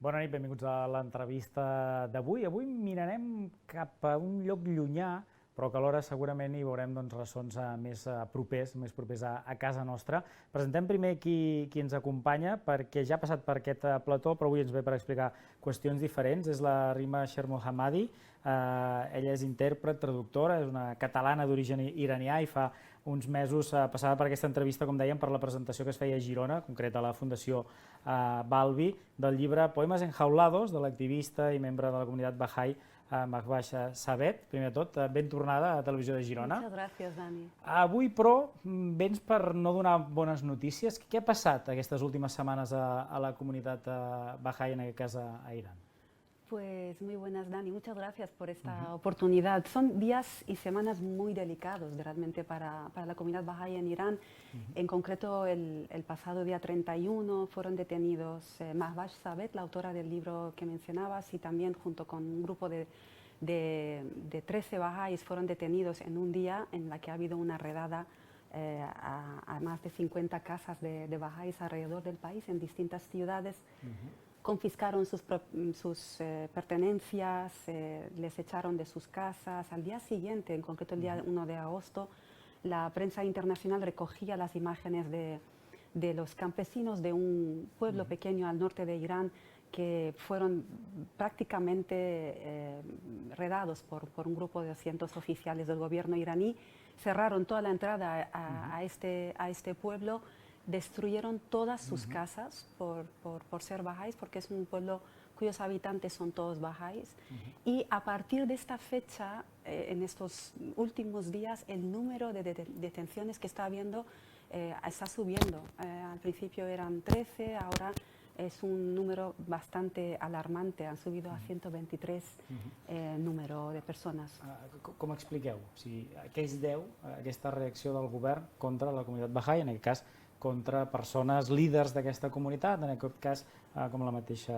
Bona nit, benvinguts a l'entrevista d'avui. Avui mirarem cap a un lloc llunyà, però que alhora segurament hi veurem ressons més propers a casa nostra. Presentem primer qui ens acompanya, perquè ja ha passat per aquest plató, però avui ens ve per explicar qüestions diferents. És la Rima Shermohammadi. Ella és intèrpret, traductora, és una catalana d'origen iranià i fa uns mesos passava per aquesta entrevista, com dèiem, per la presentació que es feia a Girona, concret a la Fundació Balbi, del llibre Poemas enjaulados, de l'activista i membre de la comunitat Bahá'í Mahvash Sabet. Primer de tot, ben tornada a Televisió de Girona. Muchas gracias, Dani. Avui, però, vens per no donar bones notícies. Què ha passat aquestes últimes setmanes a la comunitat Bahá'í, en aquest cas a Iran? Pues muy buenas, Dani. Muchas gracias por esta oportunidad. Son días y semanas muy delicados realmente para la comunidad Bahá'í en Irán. En concreto, el pasado día 31 fueron detenidos Mahvash Sabet, la autora del libro que mencionabas, y también junto con un grupo de 13 Bahá'ís fueron detenidos en un día en la que ha habido una redada a más de 50 casas de Bahá'ís alrededor del país, en distintas ciudades. Confiscaron sus pertenencias, les echaron de sus casas. Al día siguiente, en concreto el día 1 de agosto, la prensa internacional recogía las imágenes de los campesinos de un pueblo pequeño al norte de Irán que fueron prácticamente redados por un grupo de 200 oficiales del gobierno iraní. Cerraron toda la entrada a este pueblo. Destruyeron todas sus casas por ser bahá'ís, porque es un pueblo cuyos habitantes son todos bahá'ís. Y a partir de esta fecha, en estos últimos días, el número de detenciones que está habiendo está subiendo. Al principio eran 13, ahora es un número bastante alarmante, han subido a 123 número de personas. Com expliqueu? O sigui, què es deu a aquesta reacció del govern contra la comunitat Bahá'í, en aquest cas contra persones líders d'aquesta comunitat, en aquest cas com la mateixa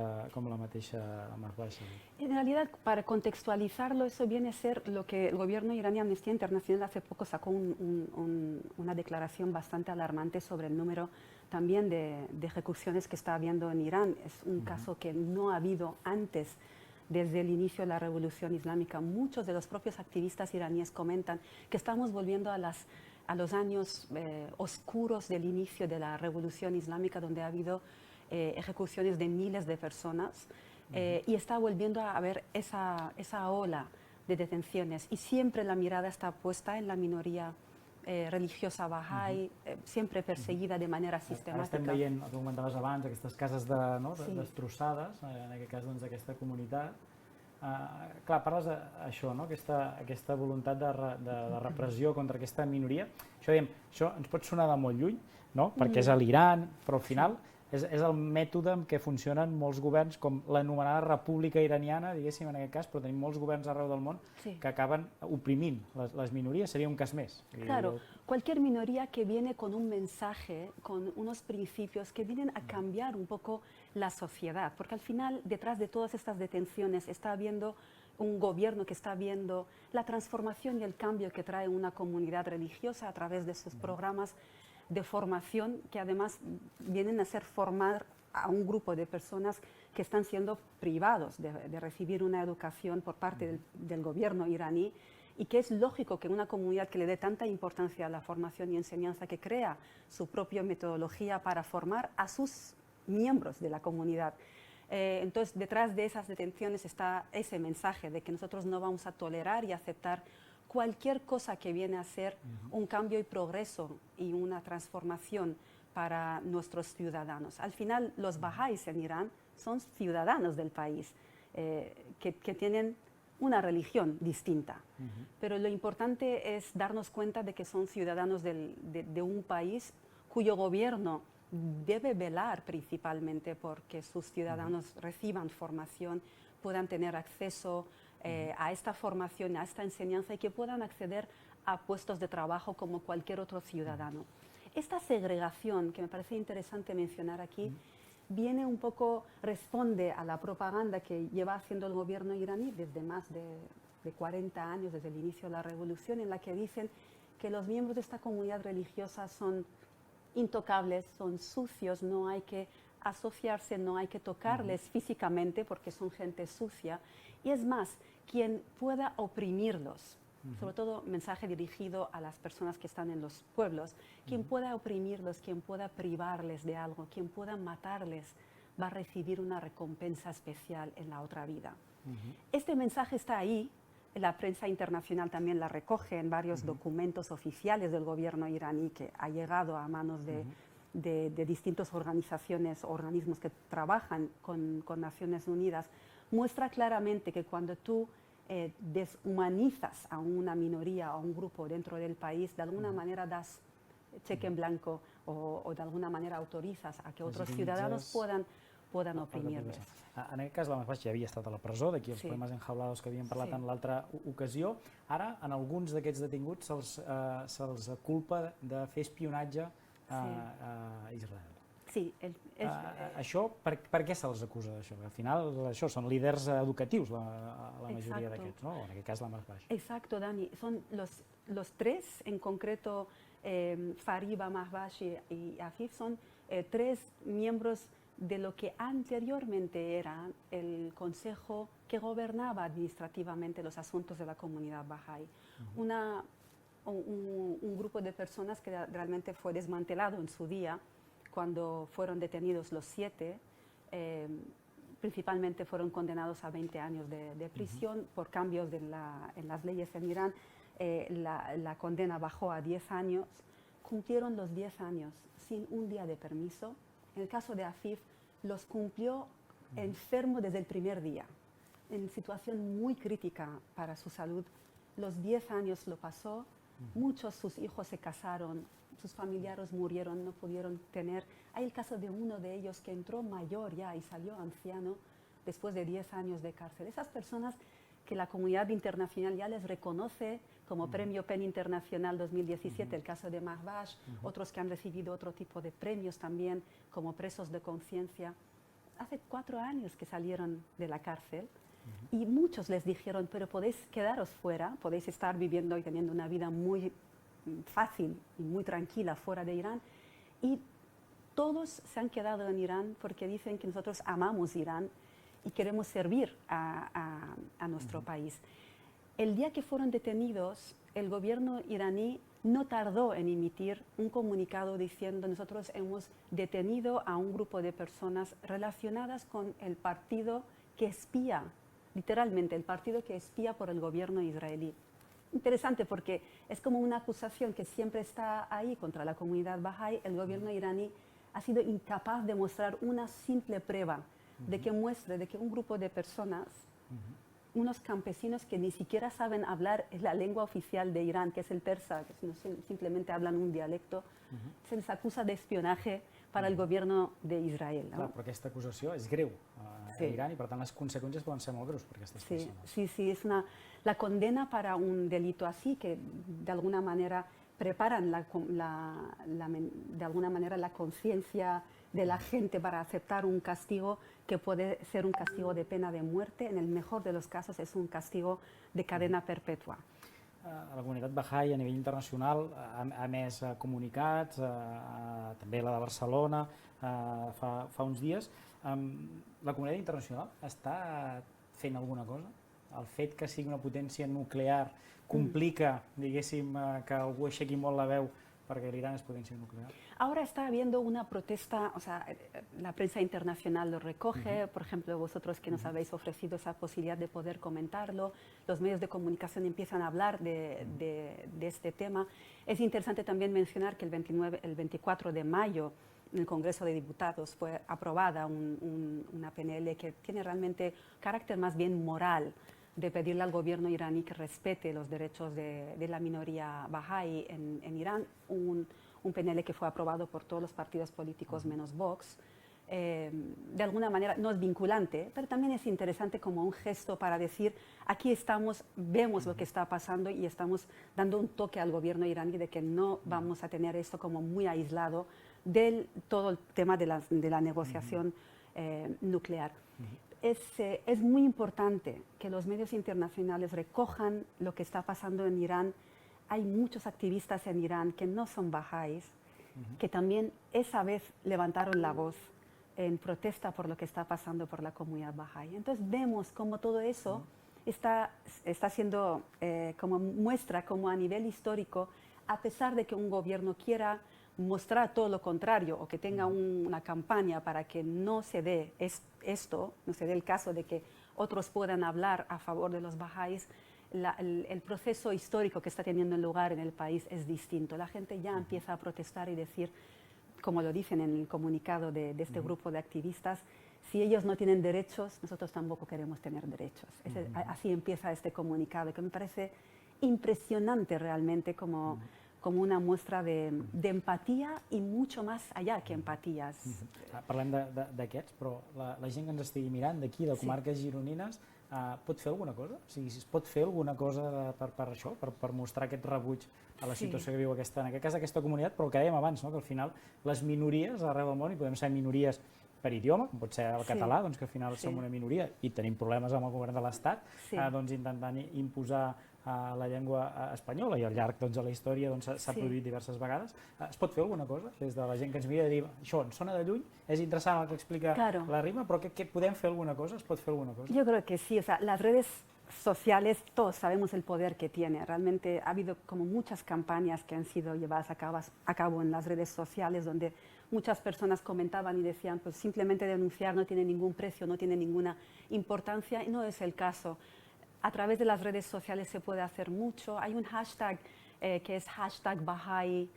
Mahvash Sabet? En realidad, para contextualizarlo, eso viene a ser lo que el gobierno iraní, Amnistía Internacional, hace poco sacó una declaración bastante alarmante sobre el número también de ejecuciones que está habiendo en Irán. Es un caso que no ha habido antes. Desde el inicio de la Revolución Islámica, muchos de los propios activistas iraníes comentan que estamos volviendo a los años oscuros del inicio de la Revolución Islámica, donde ha habido ejecuciones de miles de personas, y está volviendo a haber esa ola de detenciones. Y siempre la mirada está puesta en la minoría religiosa Bahá'í, siempre perseguida de manera sistemática. Ara estem veient, el que comentaves abans, aquestes cases destrossades, en aquest cas d'aquesta comunitat. Clar, parles d'això, aquesta voluntat de repressió contra aquesta minoria. Això ens pot sonar de molt lluny, perquè és a l'Iran, però al final és el mètode amb què funcionen molts governs, com l'anomenada República Iraniana, diguéssim, en aquest cas, però tenim molts governs arreu del món que acaben oprimint les minories. Seria un cas més. Claro, cualquier minoría que viene con un mensaje, con unos principios que vienen a cambiar un poco la sociedad, porque al final, detrás de todas estas detenciones, está habiendo un gobierno que está viendo la transformación y el cambio que trae una comunidad religiosa a través de sus programas de formación, que además vienen a formar a un grupo de personas que están siendo privados de recibir una educación por parte del gobierno iraní, y que es lógico que una comunidad que le dé tanta importancia a la formación y enseñanza, que crea su propia metodología para formar a sus miembros de la comunidad. Entonces, detrás de esas detenciones está ese mensaje de que nosotros no vamos a tolerar y aceptar cualquier cosa que viene a ser un cambio y progreso y una transformación para nuestros ciudadanos. Al final, los bahá'ís en Irán son ciudadanos del país, que tienen una religión distinta. Pero lo importante es darnos cuenta de que son ciudadanos de un país cuyo gobierno debe velar principalmente porque sus ciudadanos reciban formación, puedan tener acceso a esta formación, a esta enseñanza, y que puedan acceder a puestos de trabajo como cualquier otro ciudadano. Esta segregación, que me parece interesante mencionar aquí, viene un poco, responde a la propaganda que lleva haciendo el gobierno iraní desde más de 40 años, desde el inicio de la revolución, en la que dicen que los miembros de esta comunidad religiosa son intocables, son sucios, no hay que asociarse, no hay que tocarles físicamente porque son gente sucia. Y es más, quien pueda oprimirlos, sobre todo mensaje dirigido a las personas que están en los pueblos, quien pueda oprimirlos, quien pueda privarles de algo, quien pueda matarles, va a recibir una recompensa especial en la otra vida. Este mensaje está ahí, la prensa internacional también la recoge en varios documentos oficiales del gobierno iraní que ha llegado a manos de distintas organizaciones, organismos que trabajan con Naciones Unidas, muestra claramente que cuando tú deshumanizas a una minoría o a un grupo dentro del país, de alguna manera das cheque en blanco o de alguna manera autorizas a que otros ciudadanos puedan oprimirles. En aquest cas, la Mahbaj ja havia estat a la presó, d'aquí els poemes enjaulados que havíem parlat en l'altra ocasió. Ara, en alguns d'aquests detinguts se'ls culpa de fer espionatge a Israel. Sí, això, per què se'ls acusa d'això? Al final, això són líders educatius, la majoria d'aquests, no? En aquest cas, la Mahbaj. Exacto, Dani. Son los tres, en concreto, Fariba, Mahbaj y Afif, son tres miembros de lo que anteriormente era el consejo que gobernaba administrativamente los asuntos de la comunidad Bahá'í. Un grupo de personas que realmente fue desmantelado en su día cuando fueron detenidos los 7, principalmente fueron condenados a 20 años de prisión por cambios en las leyes en Irán. La condena bajó a 10 años, cumplieron los 10 años sin un día de permiso. En el caso de Afif, los cumplió enfermo desde el primer día, en situación muy crítica para su salud. Los 10 años lo pasó, muchos sus hijos se casaron, sus familiares murieron, no pudieron tener. Hay el caso de uno de ellos que entró mayor ya y salió anciano después de 10 años de cárcel. Esas personas que la comunidad internacional ya les reconoce como Premio PEN Internacional 2017, el caso de Mahbaj, otros que han recibido otro tipo de premios también, como presos de conciencia. Hace 4 años que salieron de la cárcel y muchos les dijeron, pero podéis quedaros fuera, podéis estar viviendo y teniendo una vida muy fácil y muy tranquila fuera de Irán. Y todos se han quedado en Irán porque dicen que nosotros amamos Irán y queremos servir a nuestro país. El día que fueron detenidos, el gobierno iraní no tardó en emitir un comunicado diciendo nosotros hemos detenido a un grupo de personas relacionadas con el partido que espía, literalmente el partido que espía por el gobierno israelí. Interesante porque es como una acusación que siempre está ahí contra la comunidad Bahá'í. El gobierno iraní ha sido incapaz de mostrar una simple prueba de que muestre de que un grupo de personas, unos campesinos que ni siquiera saben hablar la lengua oficial de Irán, que es el persa, que simplemente hablan un dialecto, se les acusa de espionaje para el gobierno de Israel. ¿No? Clar, però aquesta acusació és greu a Irán i per tant les conseqüències poden ser molt greus per aquestes persones. Sí, es la condena para un delito así que de alguna manera preparan de alguna manera la conciencia de la gente para aceptar un castigo que puede ser un castigo de pena de muerte, en el mejor de los casos es un castigo de cadena perpetua. La comunitat Bahá'í a nivell internacional ha emès comunicats, també la de Barcelona fa uns dies. La comunitat internacional està fent alguna cosa? El fet que sigui una potència nuclear complica, diguéssim, que algú aixequi molt la veu perquè l'Irán és potència nuclear? Ahora está habiendo una protesta, o sea, la prensa internacional lo recoge, por ejemplo, vosotros que nos habéis ofrecido esa posibilidad de poder comentarlo, los medios de comunicación empiezan a hablar de este tema. Es interesante también mencionar que el 24 de mayo en el Congreso de Diputados fue aprobada una PNL que tiene realmente carácter más bien moral, de pedirle al gobierno iraní que respete los derechos de la minoría Bahá'í en Irán, un PNL que fue aprobado por todos los partidos políticos menos Vox. De alguna manera no es vinculante, pero también es interesante como un gesto para decir, aquí estamos, vemos lo que está pasando y estamos dando un toque al gobierno iraní de que no vamos a tener esto como muy aislado del todo el tema de la negociación nuclear. Es muy importante que los medios internacionales recojan lo que está pasando en Irán. Hay muchos activistas en Irán que no son bahá'ís, que también esa vez levantaron la voz en protesta por lo que está pasando por la comunidad Bahá'í. Entonces vemos cómo todo eso está siendo como muestra, como a nivel histórico, a pesar de que un gobierno quiera mostrar todo lo contrario o que tenga una campaña para que no se dé esto, no se dé el caso de que otros puedan hablar a favor de los bahá'ís, el proceso histórico que está teniendo lugar en el país es distinto. La gente ya empieza a protestar y decir, como lo dicen en el comunicado de este grupo de activistas, si ellos no tienen derechos, nosotros tampoco queremos tener derechos. Así empieza este comunicado, que me parece impresionante realmente como una muestra de empatía i mucho más allá que empatías. Parlem d'aquests, però la gent que ens estigui mirant d'aquí, de comarques gironines, pot fer alguna cosa? O sigui, es pot fer alguna cosa per això, per mostrar aquest rebuig a la situació que viu en aquest cas aquesta comunitat, però el que dèiem abans, que al final les minories arreu del món, i podem ser minories per idioma, com pot ser el català, que al final som una minoria i tenim problemes amb el govern de l'Estat, intentant imposar la llengua espanyola i al llarg de la història s'ha produït diverses vegades. Es pot fer alguna cosa des de la gent que ens mira i dir això ens sona de lluny, és interessant el que explica la Rima, però que podem fer alguna cosa? Es pot fer alguna cosa? Yo creo que sí, o sea, las redes sociales, todos sabemos el poder que tiene. Realmente ha habido como muchas campañas que han sido llevadas a cabo en las redes sociales donde muchas personas comentaban y decían, pues simplemente denunciar no tiene ningún precio, no tiene ninguna importancia, y no es el caso. A través de las redes sociales se puede hacer mucho. Hay un hashtag que es hashtag Bahá'í,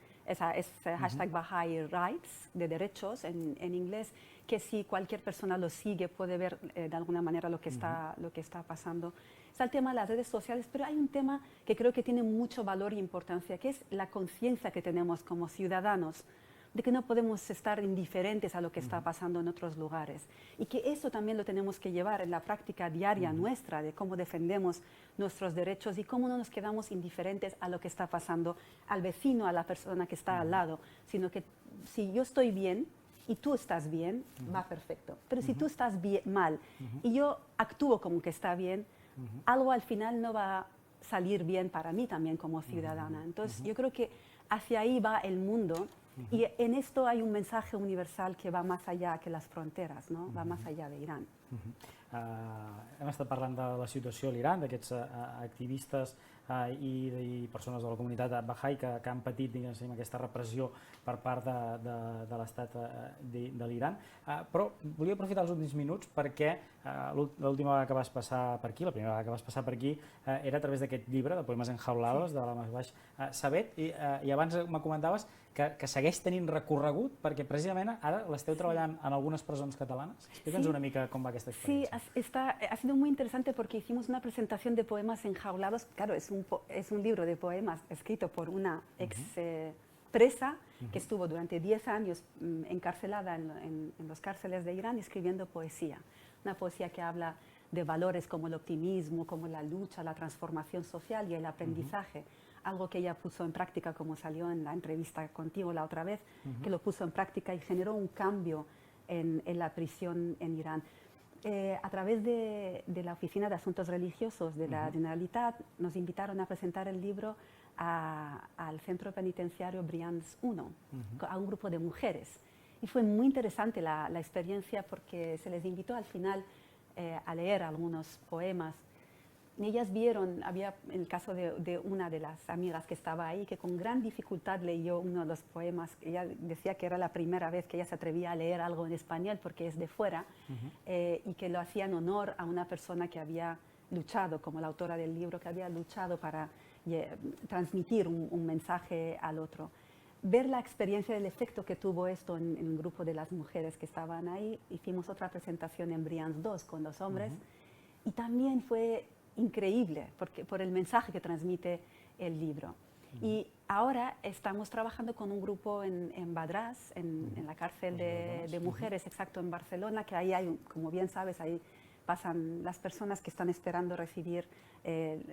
hashtag Bahá'í Rights, de derechos en inglés, que si cualquier persona lo sigue puede ver de alguna manera lo que está pasando. Está el tema de las redes sociales, pero hay un tema que creo que tiene mucho valor e importancia, que es la conciencia que tenemos como ciudadanos de que no podemos estar indiferentes a lo que está pasando en otros lugares y que eso también lo tenemos que llevar en la práctica diaria nuestra de cómo defendemos nuestros derechos y cómo no nos quedamos indiferentes a lo que está pasando al vecino, a la persona que está al lado, sino que si yo estoy bien y tú estás bien, va perfecto. Pero si tú estás mal y yo actúo como que está bien, algo al final no va a salir bien para mí también como ciudadana. Entonces yo creo que hacia ahí va el mundo. Y en esto hay un mensaje universal que va más allá que las fronteras, no? Va más allá de Irán. Hem estat parlant de la situació a l'Iran, d'aquests activistes i persones de la comunitat Bahá'í que han patit aquesta repressió per part de l'estat de l'Iran. Però volia aprofitar els últims minuts perquè l'última vegada que vas passar per aquí, la primera vegada que vas passar per aquí, era a través d'aquest llibre de poemes enjaulados de la Mahvash Sabet, i abans me comentaves que segueix tenint recorregut perquè precisament ara l'esteu treballant en algunes presons catalanes. Explica'ns una mica com va aquesta experiencia. Sí, ha sido muy interesante porque hicimos una presentación de poemas enjaulados. Claro, es un libro de poemas escrito por una ex presa que estuvo durante 10 años encarcelada en los cárceles de Irán escribiendo poesía. Una poesía que habla de valores como el optimismo, como la lucha, la transformación social y el aprendizaje. Algo que ella puso en práctica, como salió en la entrevista contigo la otra vez, que lo puso en práctica y generó un cambio en la prisión en Irán. A través de la Oficina de Asuntos Religiosos de la Generalitat nos invitaron a presentar el libro al centro penitenciario Brians 1, a un grupo de mujeres. Y fue muy interesante la experiencia porque se les invitó al final a leer algunos poemas. Ellas vieron, había el caso de una de las amigas que estaba ahí, que con gran dificultad leyó uno de los poemas. Ella decía que era la primera vez que ella se atrevía a leer algo en español porque es de fuera, y que lo hacía en honor a una persona que había luchado, como la autora del libro, que había luchado para transmitir un mensaje al otro. Ver la experiencia del efecto que tuvo esto en el grupo de las mujeres que estaban ahí. Hicimos otra presentación en Brians 2 con los hombres, y también fue increíble por el mensaje que transmite el libro. Y ahora estamos trabajando con un grupo en Badrás, en la cárcel de mujeres, exacto, en Barcelona, que ahí hay, como bien sabes, ahí pasan las personas que están esperando recibir,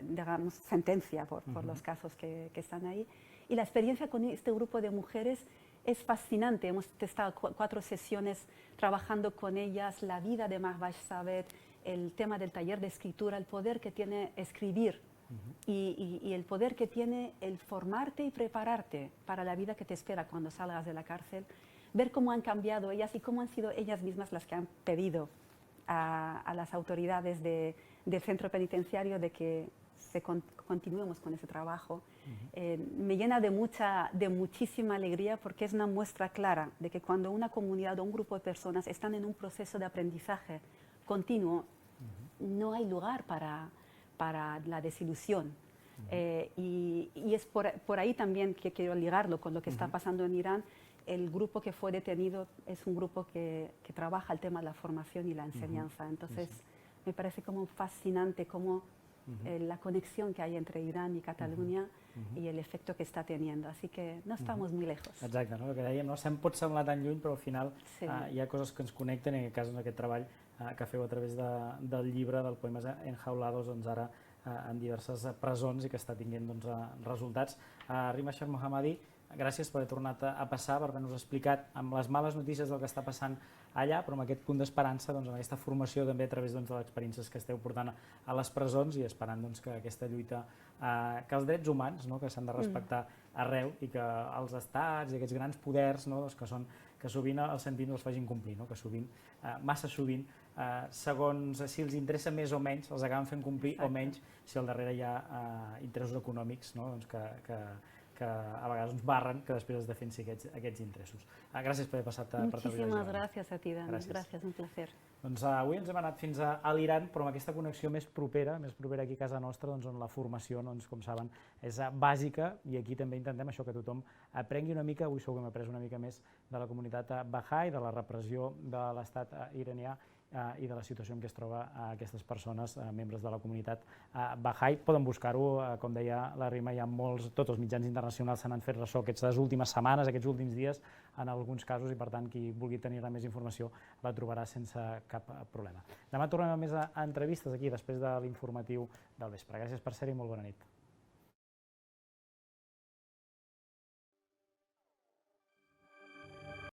digamos, sentencia por los casos que están ahí. Y la experiencia con este grupo de mujeres es fascinante. Hemos estado 4 sesiones trabajando con ellas, la vida de Mahvash Sabet, el tema del taller de escritura, el poder que tiene escribir y el poder que tiene el formarte y prepararte para la vida que te espera cuando salgas de la cárcel. ver cómo han cambiado ellas y cómo han sido ellas mismas las que han pedido a las autoridades del centro penitenciario de que continuemos con ese trabajo. Me llena de muchísima alegría porque es una muestra clara de que cuando una comunidad o un grupo de personas están en un proceso de aprendizaje continuo, no hay lugar para la desilusión. Y es por ahí también que quiero ligarlo con lo que está pasando en Irán. El grupo que fue detenido es un grupo que trabaja el tema de la formación y la enseñanza. Entonces, me parece como fascinante cómo la conexión que hay entre Irán y Catalunya i l'efecte que està teniendo. Así que no estamos muy lejos. Exacte, no? El que dèiem, no? Pot semblar tan lluny, però al final hi ha coses que ens connecten, en aquest cas, en aquest treball que feu a través del llibre, del Poemes Enjaulados, doncs ara en diverses presons i que està tinguent resultats. Rima Sheikh Mohammadi, gràcies per haver tornat a passar, per haver-nos explicat amb les males notícies del que està passant allà, però amb aquest punt d'esperança, amb aquesta formació també a través de les experiències que esteu portant a les presons i esperant que aquesta lluita, que els drets humans, que s'han de respectar arreu i que els estats i aquests grans poders que sovint els sentim els facin complir, que sovint, massa sovint, segons si els interessa més o menys, els acaben fent complir o menys si al darrere hi ha interessos econòmics que a vegades ens barren que després es defensi aquests interessos. Gràcies per haver passat per televisió. Muchísimas gracias a ti, Dani. Gràcies, un placer. Doncs avui ens hem anat fins a l'Iran, però amb aquesta connexió més propera aquí a casa nostra, on la formació, com saben, és bàsica i aquí també intentem això, que tothom aprengui una mica, avui segur que hem après una mica més de la comunitat Baha'i, de la repressió de l'estat iranià i de la situació en què es troba aquestes persones, membres de la comunitat Baha'i. Poden buscar-ho, com deia la Rima, hi ha tots els mitjans internacionals se n'han fet ressò aquestes últimes setmanes, aquests últims dies, en alguns casos, i per tant, qui vulgui tenir més informació la trobarà sense cap problema. Demà tornem a més entrevistes aquí, després de l'informatiu del vespre. Gràcies per ser-hi i molt bona nit.